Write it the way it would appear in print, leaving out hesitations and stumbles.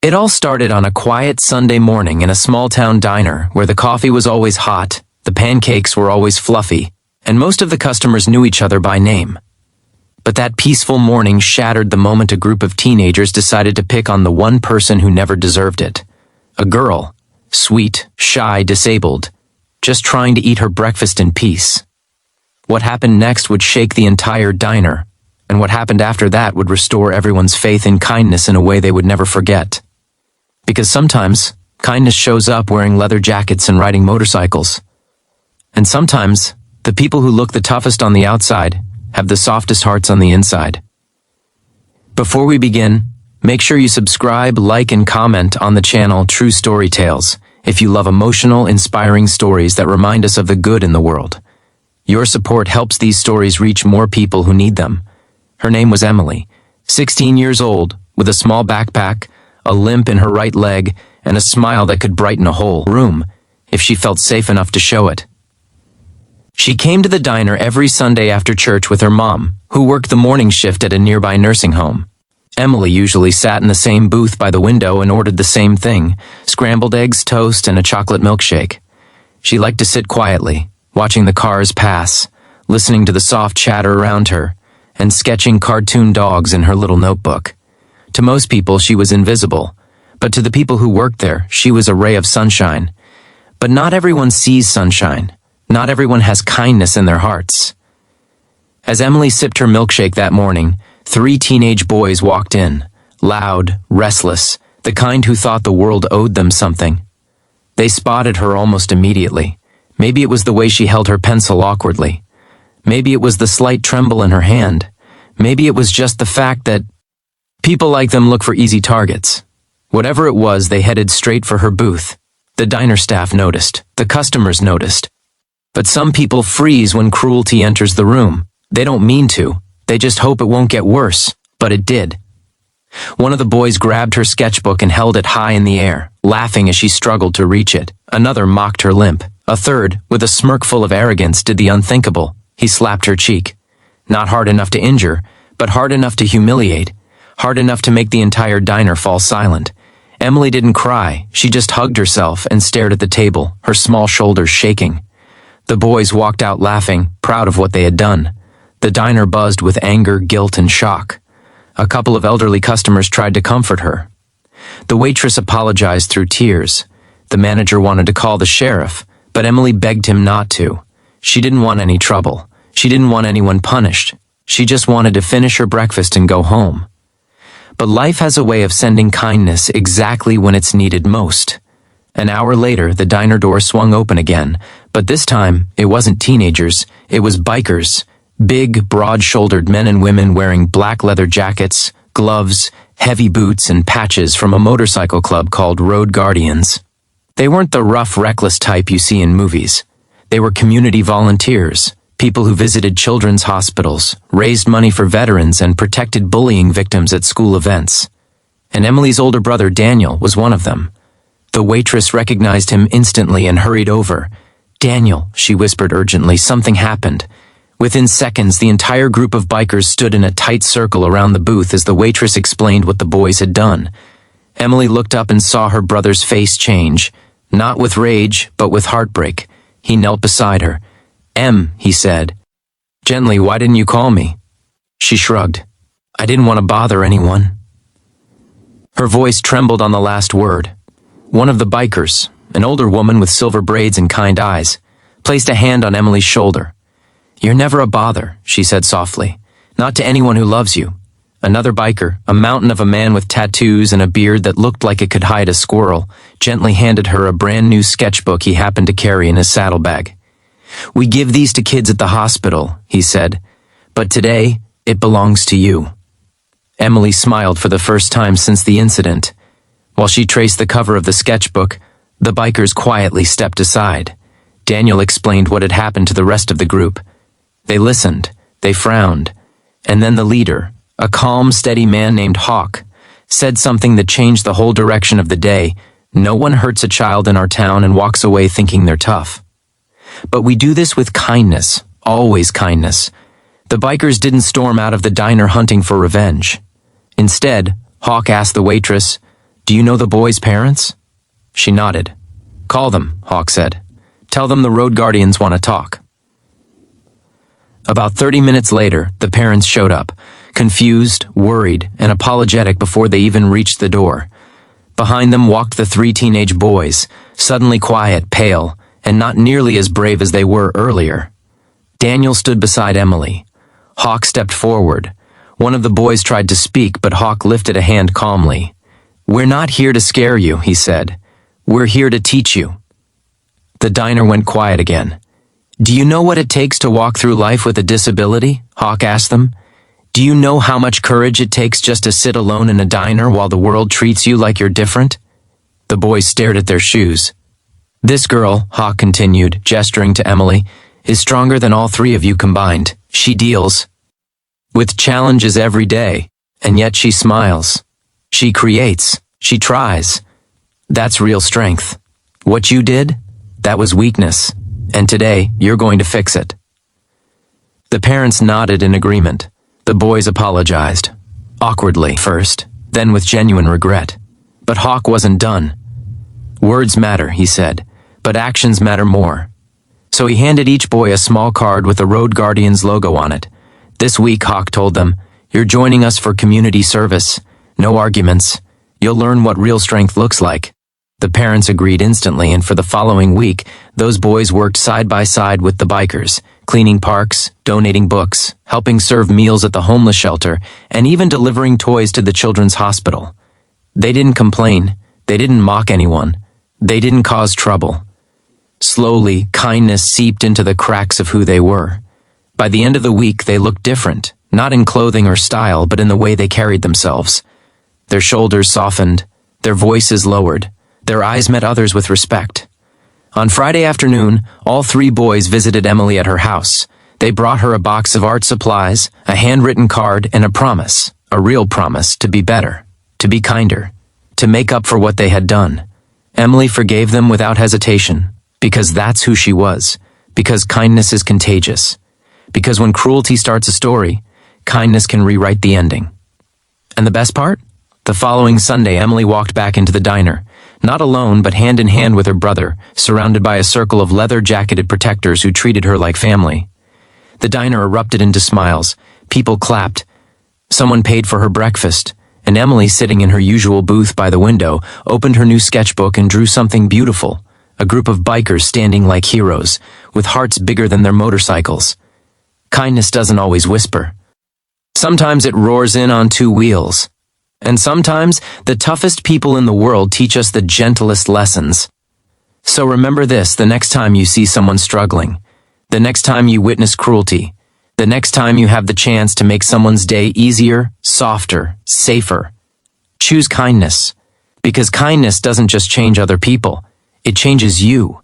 It all started on a quiet Sunday morning in a small-town diner where the coffee was always hot, the pancakes were always fluffy, and most of the customers knew each other by name. But that peaceful morning shattered the moment a group of teenagers decided to pick on the one person who never deserved it. A girl, sweet, shy, disabled, just trying to eat her breakfast in peace. What happened next would shake the entire diner, and what happened after that would restore everyone's faith in kindness in a way they would never forget. Because sometimes, kindness shows up wearing leather jackets and riding motorcycles. And sometimes, the people who look the toughest on the outside have the softest hearts on the inside. Before we begin, make sure you subscribe, like, and comment on the channel True Story Tales if you love emotional, inspiring stories that remind us of the good in the world. Your support helps these stories reach more people who need them. Her name was Emily, 16 years old, with a small backpack, a limp in her right leg, and a smile that could brighten a whole room if she felt safe enough to show it. She came to the diner every Sunday after church with her mom, who worked the morning shift at a nearby nursing home. Emily usually sat in the same booth by the window and ordered the same thing, scrambled eggs, toast, and a chocolate milkshake. She liked to sit quietly, watching the cars pass, listening to the soft chatter around her, and sketching cartoon dogs in her little notebook. To most people, she was invisible, but to the people who worked there, she was a ray of sunshine. But not everyone sees sunshine. Not everyone has kindness in their hearts. As Emily sipped her milkshake that morning, 3 teenage boys walked in, loud, restless, the kind who thought the world owed them something. They spotted her almost immediately. Maybe it was the way she held her pencil awkwardly. Maybe it was the slight tremble in her hand. Maybe it was just the fact that people like them look for easy targets. Whatever it was, they headed straight for her booth. The diner staff noticed. The customers noticed. But some people freeze when cruelty enters the room. They don't mean to. They just hope it won't get worse. But it did. One of the boys grabbed her sketchbook and held it high in the air, laughing as she struggled to reach it. Another mocked her limp. A third, with a smirk full of arrogance, did the unthinkable. He slapped her cheek. Not hard enough to injure, but hard enough to humiliate. Hard enough to make the entire diner fall silent. Emily didn't cry. She just hugged herself and stared at the table, her small shoulders shaking. The boys walked out laughing, proud of what they had done. The diner buzzed with anger, guilt, and shock. A couple of elderly customers tried to comfort her. The waitress apologized through tears. The manager wanted to call the sheriff, but Emily begged him not to. She didn't want any trouble. She didn't want anyone punished. She just wanted to finish her breakfast and go home. But life has a way of sending kindness exactly when it's needed most. An hour later, the diner door swung open again, but this time, it wasn't teenagers, it was bikers. Big, broad-shouldered men and women wearing black leather jackets, gloves, heavy boots, and patches from a motorcycle club called Road Guardians. They weren't the rough, reckless type you see in movies. They were community volunteers, people who visited children's hospitals, raised money for veterans, and protected bullying victims at school events. And Emily's older brother, Daniel, was one of them. The waitress recognized him instantly and hurried over. "Daniel," she whispered urgently, "something happened." Within seconds, the entire group of bikers stood in a tight circle around the booth as the waitress explained what the boys had done. Emily looked up and saw her brother's face change, not with rage, but with heartbreak. He knelt beside her. "Em," he said. "Gently, why didn't you call me?" She shrugged. "I didn't want to bother anyone." Her voice trembled on the last word. One of the bikers, an older woman with silver braids and kind eyes, placed a hand on Emily's shoulder. "You're never a bother," she said softly. "Not to anyone who loves you." Another biker, a mountain of a man with tattoos and a beard that looked like it could hide a squirrel, gently handed her a brand new sketchbook he happened to carry in his saddlebag. "We give these to kids at the hospital," he said, "but today, it belongs to you." Emily smiled for the first time since the incident. While she traced the cover of the sketchbook, the bikers quietly stepped aside. Daniel explained what had happened to the rest of the group. They listened, they frowned, and then the leader, a calm, steady man named Hawk, said something that changed the whole direction of the day. "No one hurts a child in our town and walks away thinking they're tough. But we do this with kindness, always kindness." The bikers didn't storm out of the diner hunting for revenge. Instead, Hawk asked the waitress, "Do you know the boys' parents?" She nodded. "Call them," Hawk said. "Tell them the road guardians want to talk." About 30 minutes later, the parents showed up, confused, worried, and apologetic before they even reached the door. Behind them walked the 3 teenage boys, suddenly quiet, pale, and not nearly as brave as they were earlier. Daniel stood beside Emily. Hawk stepped forward. One of the boys tried to speak, but Hawk lifted a hand calmly. "We're not here to scare you," he said. "We're here to teach you." The diner went quiet again. "Do you know what it takes to walk through life with a disability?" Hawk asked them. "Do you know how much courage it takes just to sit alone in a diner while the world treats you like you're different?" The boys stared at their shoes. "This girl," Hawk continued, gesturing to Emily, "is stronger than all 3 of you combined. She deals with challenges every day, and yet she smiles. She creates. She tries. That's real strength. What you did? That was weakness. And today, you're going to fix it." The parents nodded in agreement. The boys apologized. Awkwardly first, then with genuine regret. But Hawk wasn't done. "Words matter," he said, "but actions matter more." So he handed each boy a small card with the Road Guardians logo on it. "This week," Hawk told them, "you're joining us for community service. No arguments. You'll learn what real strength looks like." The parents agreed instantly, and for the following week, those boys worked side by side with the bikers, cleaning parks, donating books, helping serve meals at the homeless shelter, and even delivering toys to the children's hospital. They didn't complain. They didn't mock anyone. They didn't cause trouble. Slowly, kindness seeped into the cracks of who they were. By the end of the week, they looked different, not in clothing or style, but in the way they carried themselves. Their shoulders softened, their voices lowered, their eyes met others with respect. On Friday afternoon, all 3 boys visited Emily at her house. They brought her a box of art supplies, a handwritten card, and a promise, a real promise, to be better, to be kinder, to make up for what they had done. Emily forgave them without hesitation, because that's who she was, because kindness is contagious, because when cruelty starts a story, kindness can rewrite the ending. And the best part? The following Sunday, Emily walked back into the diner, not alone but hand in hand with her brother, surrounded by a circle of leather-jacketed protectors who treated her like family. The diner erupted into smiles. People clapped. Someone paid for her breakfast, and Emily, sitting in her usual booth by the window, opened her new sketchbook and drew something beautiful. A group of bikers standing like heroes, with hearts bigger than their motorcycles. Kindness doesn't always whisper. Sometimes it roars in on 2 wheels. And sometimes, the toughest people in the world teach us the gentlest lessons. So remember this the next time you see someone struggling, the next time you witness cruelty, the next time you have the chance to make someone's day easier, softer, safer. Choose kindness, because kindness doesn't just change other people, it changes you.